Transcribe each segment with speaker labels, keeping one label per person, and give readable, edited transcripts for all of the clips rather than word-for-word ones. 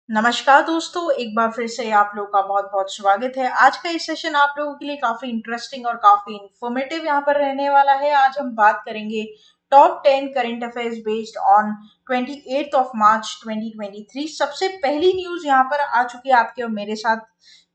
Speaker 1: नमस्कार दोस्तों, एक बार फिर से आप लोगों का बहुत बहुत स्वागत है। आज का ये सेशन आप लोगों के लिए काफी इंटरेस्टिंग और काफी इंफॉर्मेटिव यहाँ पर रहने वाला है। आज हम बात करेंगे top 10 current affairs based on 28 मार्च 2023। सबसे पहली न्यूज यहाँ पर आ चुकी है आपके और मेरे साथ।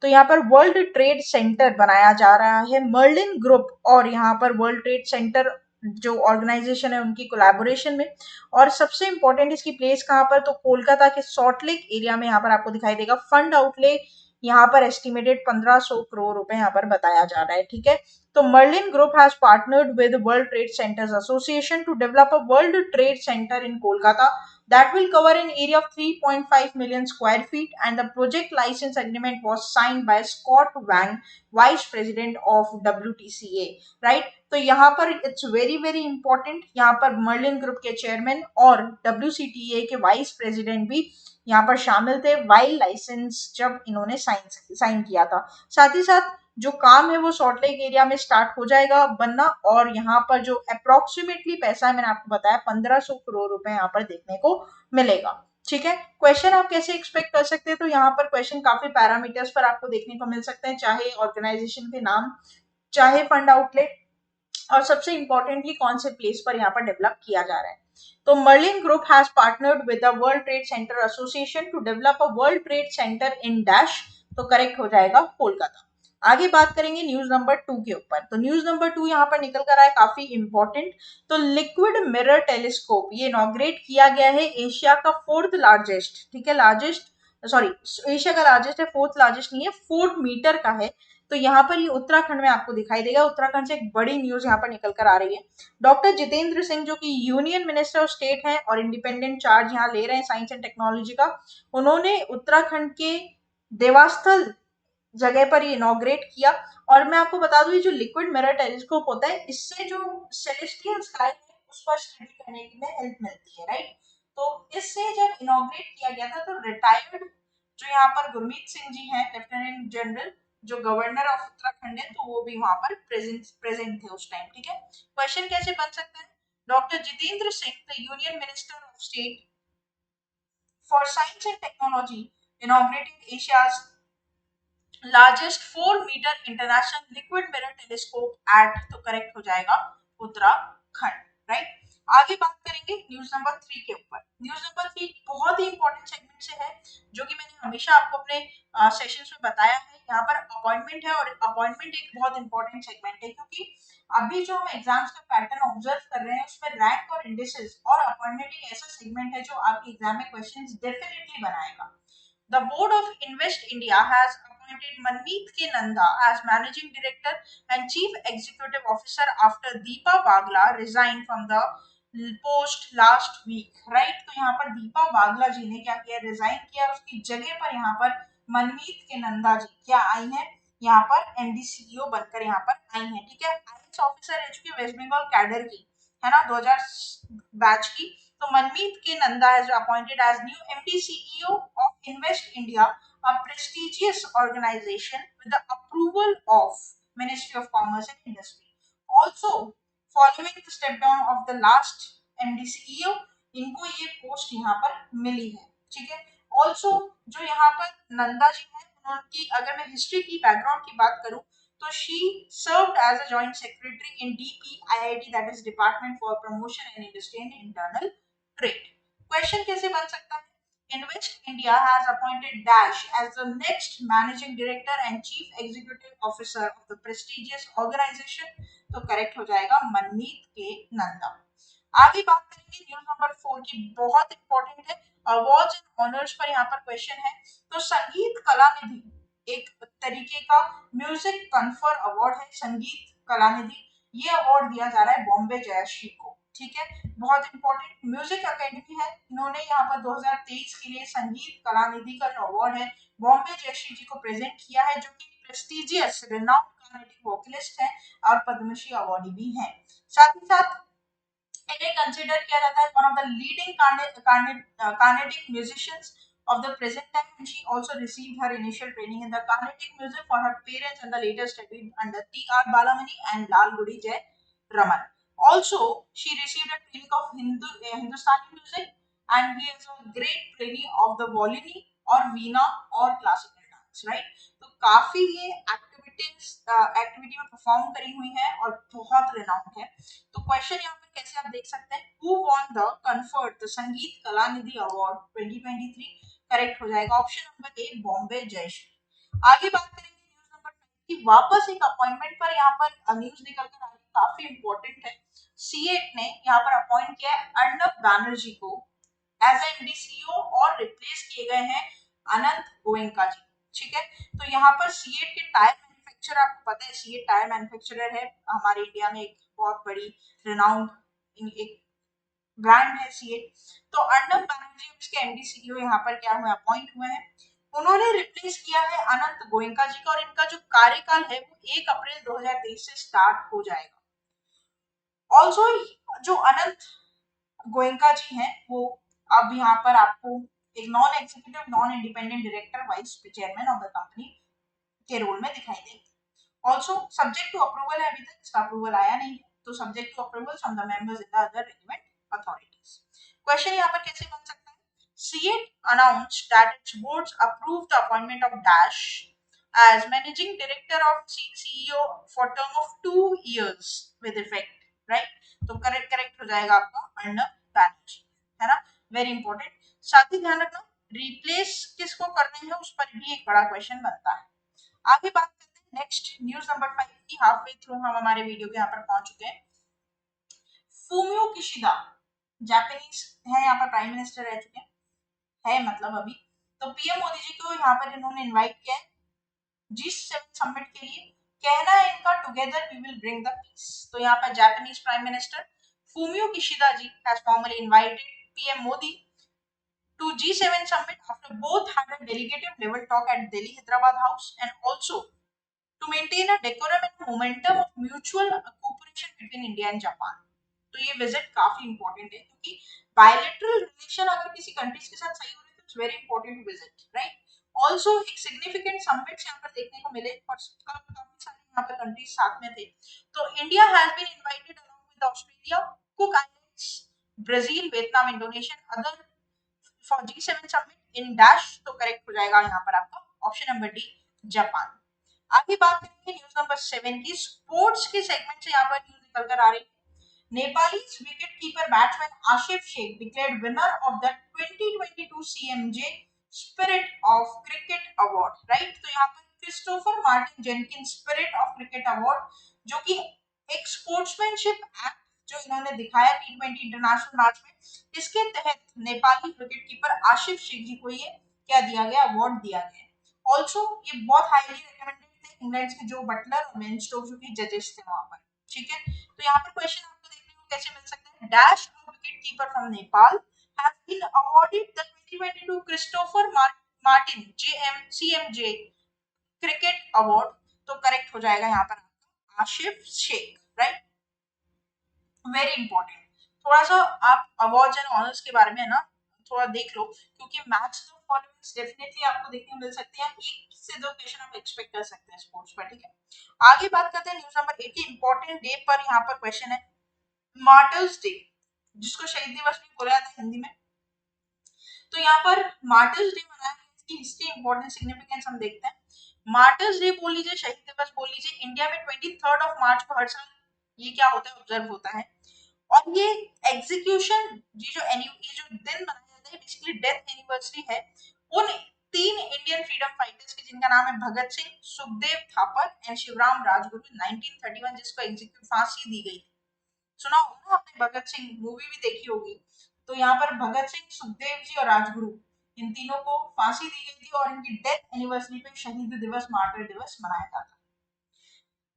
Speaker 1: तो यहाँ पर वर्ल्ड ट्रेड सेंटर बनाया जा रहा है मर्लिन ग्रुप और यहाँ पर वर्ल्ड ट्रेड सेंटर जो ऑर्गेनाइजेशन है उनकी कोलैबोरेशन में। और सबसे इंपॉर्टेंट इसकी प्लेस कहाँ पर, तो कोलकाता के सॉल्ट लेक एरिया में यहाँ पर आपको दिखाई देगा। फंड आउटले यहाँ पर एस्टिमेटेड 1500 करोड़ रुपए यहाँ पर बताया जा रहा है। ठीक है, तो Merlin group has partnered with world trade centers association to develop a world trade center in Kolkata that will cover an area of 3.5 million square feet, and the project license agreement was signed by Scott Wang, vice president of WTCA, right? तो यहाँ पर it's very very important, यहाँ पर Merlin group के chairman और WCTA के vice president भी यहाँ पर शामिल थे वाइल लाइसेंस जब इन्होंने साइन किया था। साथ ही साथ जो काम है वो सॉल्ट लेक एरिया में स्टार्ट हो जाएगा बनना, और यहाँ पर जो अप्रोक्सीमेटली पैसा है मैंने आपको बताया 1500 करोड़ रुपए यहाँ पर देखने को मिलेगा। ठीक है, क्वेश्चन आप कैसे एक्सपेक्ट कर सकते हैं, तो यहाँ पर क्वेश्चन काफी पैरामीटर्स पर आपको देखने को मिल सकते हैं, चाहे ऑर्गेनाइजेशन के नाम, चाहे फंड आउटलेट, और सबसे इंपॉर्टेंटली कौन से प्लेस पर यहाँ पर डेवलप किया जा रहा है। तो Merlin group has partnered with the world trade center association to develop a world trade center in dash, तो करेक्ट हो जाएगा कोलकाता। आगे बात करेंगे न्यूज नंबर 2 के ऊपर। तो न्यूज नंबर 2 यहाँ पर निकल कर आया काफी इंपॉर्टेंट। तो लिक्विड मिरर टेलीस्कोप ये इनॉग्रेट किया गया है, एशिया का फोर्थ लार्जेस्ट, ठीक है, लार्जेस्ट, सॉरी, एशिया का लार्जेस्ट है, फोर्थ लार्जेस्ट नहीं है, 4 मीटर का है। तो यहाँ पर ये उत्तराखंड में आपको दिखाई देगा। उत्तराखंड से एक बड़ी न्यूज यहाँ पर निकल कर आ रही है। डॉक्टर जितेंद्र सिंह जो कि यूनियन मिनिस्टर ऑफ स्टेट हैं और इंडिपेंडेंट चार्ज यहाँ ले रहे हैं साइंस एंड टेक्नोलॉजी का, उन्होंने उत्तराखंड के देवास्थल जगह पर ये इनॉग्रेट किया। और मैं आपको बता दूं, ये जो लिक्विड मिरर टेलीस्कोप होता है, इससे जो सेलेस्टियल स्काई है उस पर स्टडी करने में हेल्प मिलती है, राइट? तो इससे जब इनॉग्रेट किया गया था तो रिटायर्ड जो यहाँ पर गुरमीत सिंह जी हैं, लेफ्टिनेंट जनरल जो गवर्नर ऑफ उत्तराखंड है, तो वो भी वहां पर प्रेजेंट थे उस टाइम। ठीक है, क्वेश्चन कैसे बन सकता है, doctor Jitendra Singh the union minister of state for science and technology inaugurating Asia's largest 4 metre international liquid mirror telescope at, तो करेक्ट हो जाएगा उत्तराखंड, राइट? आगे बात करेंगे न्यूज नंबर 3 के ऊपर। न्यूज नंबर 3 बहुत ही इंपॉर्टेंट सेगमेंट से है, जो कि मैंने हमेशा आपको अपने सेशंस में बताया है। यहाँ पर अपॉइंटमेंट है, और अपॉइंटमेंट एक बहुत इंपॉर्टेंट सेगमेंट है, क्योंकि अभी जो हम एग्जाम्स का पैटर्न ऑब्जर्व कर रहे हैं उसमें रैंक और इंडिसेस और अपॉइंटमेंट एक ऐसा सेगमेंट है जो आपके एग्जाम में क्वेश्चंस डेफिनेटली बनाएगा। The Board of Invest India has appointed Manmeet K. Nanda as Managing Director and Chief Executive Officer after Deepa Bagla resigned from the post last week. Right? तो यहाँ पर दीपा बागला जी ने क्या किया, रिजाइन किया, उसकी जगह पर यहाँ पर मनमीत के नंदा जी क्या आई हैं, यहाँ पर एमडी बनकर यहाँ पर आई हैं। ठीक है, आईएएस ऑफिसर रह चुकी वेस्ट बंगाल कैडर की, है ना, 2000 बैच की। So Manmeet K. Nanda has been appointed as new MD CEO of Invest India, a prestigious organization with the approval of Ministry of Commerce and Industry. Also, following the step down of the last MD CEO, इनको ये post यहाँ पर मिली है। ठीक है, also जो यहाँ पर नंदा जी हैं, उनकी अगर मैं हिस्ट्री की बैकग्राउंड की बात करूं, तो she served as a joint secretary in DPIIT, that is Department for Promotion and Industry and Internal Trade. Question कैसे बन सकता है, invest India has appointed dash as the next managing director and chief executive officer of the prestigious organisation, तो correct हो जाएगा मनमीत के नंदा। आगे बात करेंगे न्यूज नंबर 4 की, बहुत इंपॉर्टेंट है, अवार्ड्स एंड ऑनर्स पर यहाँ पर क्वेश्चन है। तो संगीत कला निधि एक तरीके का म्यूजिक कन्फर अवार्ड है, संगीत कला निधि, ये अवार्ड दिया जा रहा है बॉम्बे जयश्री को। ठीक है, बहुत इंपॉर्टेंट म्यूजिक अकेडमी है, इन्होंने यहाँ पर 2023 के लिए संगीत कला निधि का जो अवार्ड है बॉम्बे जयश्री जी को प्रेजेंट किया है, जो कि प्रेस्टिजियस रिनाउंड कार्नेटिक वोकलिस्ट है और पद्मश्री अवार्डी भी है। साथ ही साथ इन्हें कंसिडर किया जाता है one of the leading Carnatic musicians of the present time, and she also received her initial training in the Carnatic music for her parents, and the later studied under T.R. Balamani and Lal Gudi Jai Raman. Also, she received a training of Hindustani music, and he is a great trainee of the Volini और वीणा और classical dance, right. तो काफी ये activity में perform करी हुई है और बहुत रिनाउंड है। तो क्वेश्चन यहाँ पर कैसे आप देख सकते हैं, who won the conferred the Sangita Kalanidhi award 2023, correct हो जाएगा option number A Bombay Jayashri. आगे बात करेंगे न्यूज नंबर कि वापस एक अपॉइंटमेंट पर यहाँ पर न्यूज निकल कर आ रही है, काफी इंपॉर्टेंट है। सीएट ने यहाँ पर अपॉइंट किया है अर्णब बैनर्जी को एज एमडीसीओ और रिप्लेस किए गए हैं अनंत गोयनका जी, ठीक है। तो यहाँ पर सीएट के टायर मैन्युफैक्चरर, आपको पता है सीएट टायर मैन्युफैक्चरर है हमारे इंडिया में, एक बहुत बड़ी रिनाउंड एक ब्रांड है सीएट। तो अर्णब बैनर्जी उसके एमडीसीओ यहाँ पर क्या हुए, अपॉइंट हुए हैं। उन्होंने रिप्लेस किया है अनंत गोयनका जी का और इनका जो कार्यकाल है वो 1 अप्रैल 2023 से स्टार्ट हो जाएगा। ऑल्सो जो अनंत गोयनका जी हैं वो अब यहाँ पर आपको एक non executive non independent director vice chairman of the company के रोल में दिखाई देंगे। ऑल्सो सब्जेक्ट टू अप्रूवल है, अभी तक इसका अप्रूवल आया नहीं है, तो subject to approval from the members in the other relevant authorities. Question यहाँ पर कैसे बन सकता है, CEAT announced that its boards approved the appointment of Dash as managing director of CEO for term of 2 years with effect, right। तो correct हो जाएगा आपका अर्णब बैनर्जी, है ना, वेरी इंपॉर्टेंट। साथ ही ध्यान रखना रिप्लेस किसको करना है उस पर भी एक बड़ा क्वेश्चन बनता है। आगे बात करते हैं नेक्स्ट न्यूज नंबर 5 की, हाफ वे थ्रू हम हमारे वीडियो के यहाँ पर पहुंच चुके हैं। फूमियो किशिदा जापानीज है, यहाँ पर प्राइम मिनिस्टर रह चुके हैं मतलब अभी। तो पीएम मोदी जी को यहाँ पर इन्होंने इनवाइट किया है G7 समिट के लिए। कहना है इनका together we will bring the peace. तो यहाँ पर Japanese prime minister Fumio Kishida ji has formally invited PM Modi to G7 summit after both had a delegated level talk at Delhi Hyderabad House and also to maintain a decorum and momentum of mutual cooperation between India and Japan। तो ये visit काफी important है क्योंकि bilateral relation अगर किसी countries के साथ सही हो रहे तो it's very important to visit, right. Also एक सिग्निफिकेंट समिट्स यहाँ पर देखने को मिले और काफी सारे यहाँ पर कंट्रीज साथ में थे। तो India has been invited along with Australia, Cook Islands, Brazil, Vietnam, Indonesia other for G7 summit in dash. तो करेक्ट हो जाएगा यहाँ पर आपका ऑप्शन नंबर डी जापान। आगे बात करेंगे न्यूज नंबर 7 की, स्पोर्ट्स के सेगमेंट से यहाँ पर न्यूज निकल कर आ रही है। Nepalese wicketkeeper batsman Ashif Sheikh declared winner of the 2022 CMJ Spirit of Cricket Award, right। तो यहाँ पर Christopher Martin Jenkins spirit of cricket award जो कि एक स्पोर्ट्समैनशिप एक्ट जो इन्होंने दिखाया T20 इंटरनेशनल मैच में, इसके तहत नेपाली विकेटकीपर आशिफ शेख जी को ये क्या दिया गया, अवार्ड दिया गया। ऑल्सो ये बहुत हाईली रिकमेंडेड थे इंग्लैंड के जो बटलर और बेन स्टोक्स जो कि जजेस थे वहां पर, ठीक है। तो यहाँ पर क्वेश्चन आपको देखने को कैसे मिल सकता है, dash wicket keeper from Nepal has been awarded the 2022 Christopher Martin CMJ cricket award. तो करेक्ट हो जाएगा यहाँ पर Asif Sheikh, right, very important. थोड़ा सा आप अवार्ड्स एंड ऑनर्स के बारे में है ना थोड़ा देख लो क्योंकि मैच तो फॉलोइंग्स डेफिनेटली आपको देखने को मिल सकते हैं, एक से दो क्वेश्चन आप एक्सपेक्ट कर सकते हैं स्पोर्ट्स पर, ठीक है। आगे बात करते हैं न्यूज नंबर 8 की, इंपॉर्टेंट डे पर यहाँ पर क्वेश्चन है मार्टर्स डे, जिसको शहीद दिवस भी बोला जाता है हिंदी में। तो यहाँ पर मार्टर्स डे मनाया गया, इसकी हिस्ट्री इंपॉर्टेंट सिग्निफिकेंस हम देखते हैं। मार्टर्स डे बोल लीजिए, शहीद दिवस बोल लीजिए, इंडिया में 23 मार्च को हर साल ये क्या होता है, ऑब्जर्व होता है। और ये एग्जीक्यूशन ये जो दिन मनाया जाता है बेसिकली डेथ एनिवर्सरी है उन 3 इंडियन फ्रीडम फाइटर्स की जिनका नाम है भगत सिंह, सुखदेव थापर एंड शिवराम राजगुरु 1931, जिसको एग्जीक्यूट फांसी दी गई। सुना होगा ना आपने, भगत सिंह मूवी भी देखी होगी। तो यहाँ पर भगत सिंह, सुखदेव जी और राजगुरु इन तीनों को फांसी दी गई थी और इनकी डेथ एनिवर्सरी पे शहीद दिवस मार्टर दिवस मनाया जाता है।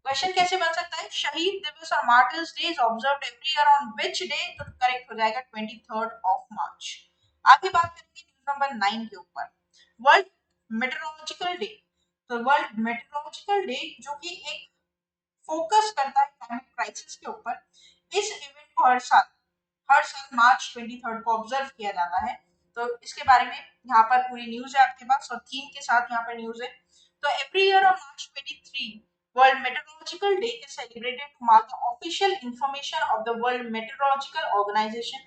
Speaker 1: क्वेश्चन कैसे बन सकता है, शहीद दिवस और martyrs day is observed every year on which day. तो करेक्ट हो जाएगा 23 मार्च। आगे बात करेंगे न्यूज नंबर 9 के ऊपर, वर्ल्ड मेट्रोलॉजिकल डे। तो वर्ल्ड मेट्रोलॉजिकल डे जो कि एक फोकस करता है क्लाइमेट क्राइसिस के ऊपर, इस इवेंट को हर साल मार्च 23 को ऑब्जर्व किया जाता है। तो इसके बारे में यहाँ पर पूरी न्यूज है आपके पास और थीम के साथ यहाँ पर न्यूज है। तो every year on March 23 World Meteorological Day is celebrated to mark the official information of the World Meteorological Organization,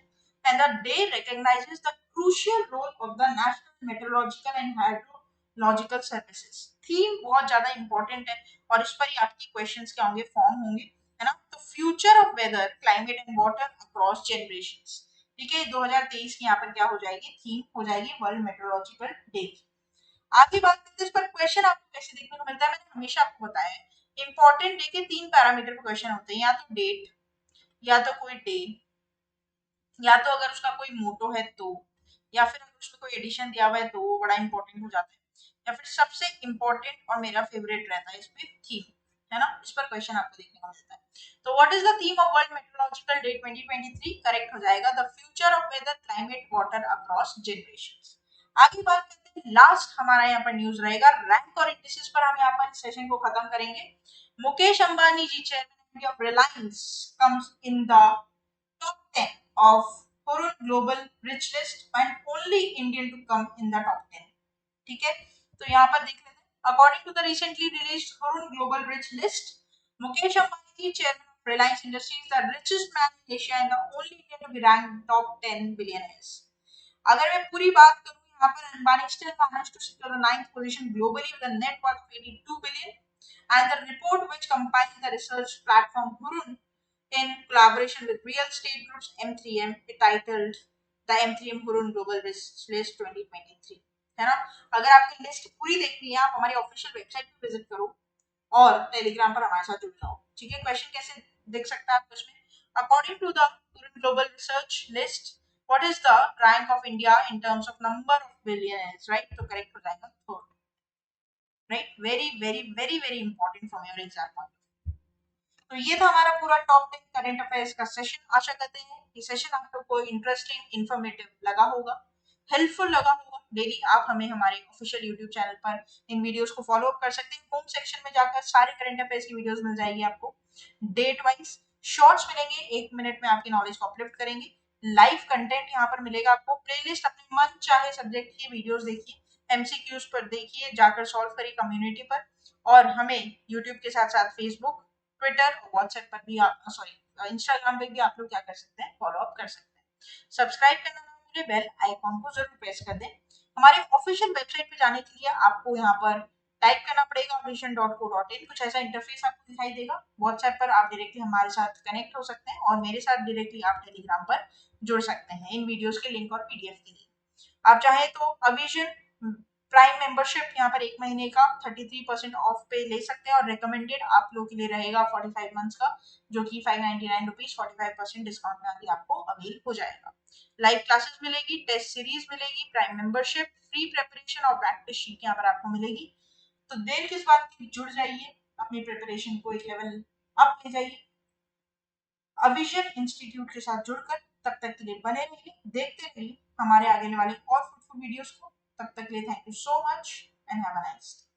Speaker 1: and the day recognizes the crucial role of the national meteorological and hydrological services. Theme बहुत ज्यादा important है और इस पर ही आपकी questions क्या होंगे, form होंगे, है ना। तो future of weather climate and water across generations, ठीक है। 2023 की यहाँ पर क्या हो जाएगी, थीम हो जाएगी वर्ल्ड मेट्रोलॉजिकल डे। आगे बात करते हैं इस पर क्वेश्चन आपको कैसे देखने को मिलता है। मैंने हमेशा आपको बताया है इंपॉर्टेंट डे के 3 पैरामीटर पे क्वेश्चन होते हैं, या तो डेट, या तो कोई डे, या तो अगर उसका कोई मोटो है तो, या फिर अगर उसमें कोई एडिशन दिया हुआ है तो वो बड़ा इंपॉर्टेंट हो जाता है, या फिर सबसे इंपॉर्टेंट और मेरा फेवरेट रहता है इसमें थीम, है ना। इस पर क्वेश्चन आपको देखने को मिलता है। तो what is the theme of world meteorological day 2023? Correct हो जाएगा the future of weather climate water across generations. आगे बात करते हैं, लास्ट हमारा यहाँ पर न्यूज रहेगा रैंक और इंडिसेस पर। हम यहाँ पर इस सेशन को खत्म करेंगे। Mukesh Ambani ji, chairman of Reliance, comes in the top 10 of Hurun Global Rich List and only Indian to come in the top 10। ठीक है, तो यहाँ पर देख लेते हैं। According to the recently released Hurun global rich list, Mukesh Ambani, chairman of Reliance industries, the richest man in Asia and the only Indian to be ranked top 10 billionaires. अगर मैं पूरी बात करूं, यहाँ पर Ambani still managed to secure the ninth position globally with a net worth of 82 billion, and the report which compiled the research platform Hurun in collaboration with real estate groups M3M, titled the M3M Hurun Global Risk List 2023, है ना। अगर आपकी list पूरी देखनी है, आप हमारी official website पे विजिट करो और टेलीग्राम पर हमारे साथ जुड़ जाओ, ठीक है। क्वेश्चन कैसे देख सकते हैं आप उसमें, according to the global research list, what is the rank of India in terms of number of billionaires, right. तो करेक्ट हो जाएगा third, right. Very very very very important from your exam point. तो ये था हमारा पूरा top 10 current affairs का session. आशा करते हैं ये सेशन आप लोग को इंटरेस्टिंग, इंफॉर्मेटिव लगा होगा, हेल्पफुल लगा होगा। डेली आप हमें हमारे ऑफिशियल यूट्यूब चैनल पर इन वीडियोस को फॉलो अप कर सकते हैं। होम सेक्शन में जाकर सारे करंट अफेयर्स की वीडियोस मिल जाएगी आपको, डेट वाइज शॉर्ट्स मिलेंगे, 1 मिनट में आपकी नॉलेज को अपलिफ्ट करेंगे। लाइव कंटेंट यहाँ पर मिलेगा आपको, प्लेलिस्ट अपने मन चाहे सब्जेक्ट की वीडियोस देखिए, एमसीक्यूज पर देखिए, जाकर सॉल्व करिए कम्युनिटी पर, और हमें यूट्यूब के साथ साथ फेसबुक, ट्विटर, व्हाट्सएप पर भी आप, सॉरी इंस्टाग्राम पे भी आप लोग क्या कर सकते हैं, फॉलो अप कर सकते हैं। सब्सक्राइब करना ना भूलें, बेल आइकॉन को जरूर प्रेस कर दें। हमारे ऑफिशियल वेबसाइट पे जाने के लिए आपको यहाँ पर टाइप करना पड़ेगा vision.co.in। कुछ ऐसा इंटरफेस आपको दिखाई देगा। व्हाट्सएप पर आप डायरेक्टली हमारे साथ कनेक्ट हो सकते हैं और मेरे साथ डायरेक्टली आप टेलीग्राम पर जुड़ सकते हैं इन वीडियोस के लिंक और पीडीएफ के लिए। आप चाहें तो अविजन प्राइम मेंबरशिप यहाँ पर 1 महीने का 33% ऑफ पे ले सकते हैं, और रिकमेंडेड आप लोग के लिए रहेगा 45 मंथ्स का, जो कि 599 रुपीज 45% डिस्काउंट में आके आपको अवेल हो जाएगा। लाइव क्लासेस मिलेगी, टेस्ट सीरीज मिलेगी, प्राइम मेंबरशिप, फ्री प्रिपरेशन और प्रैक्टिस शीट यहाँ पर आपको मिलेगी। तो देर किस बात की, जुड़ जाइए, अपनी प्रिपरेशन को एक लेवल अप ले जाइए अविजन इंस्टीट्यूट के साथ जुड़कर। तब तक के लिए बने रहिए, देखते रहिए हमारे आगे वाले और फ्रूटफुल वीडियोस को। तब तक के लिए thank you so much and have a nice day.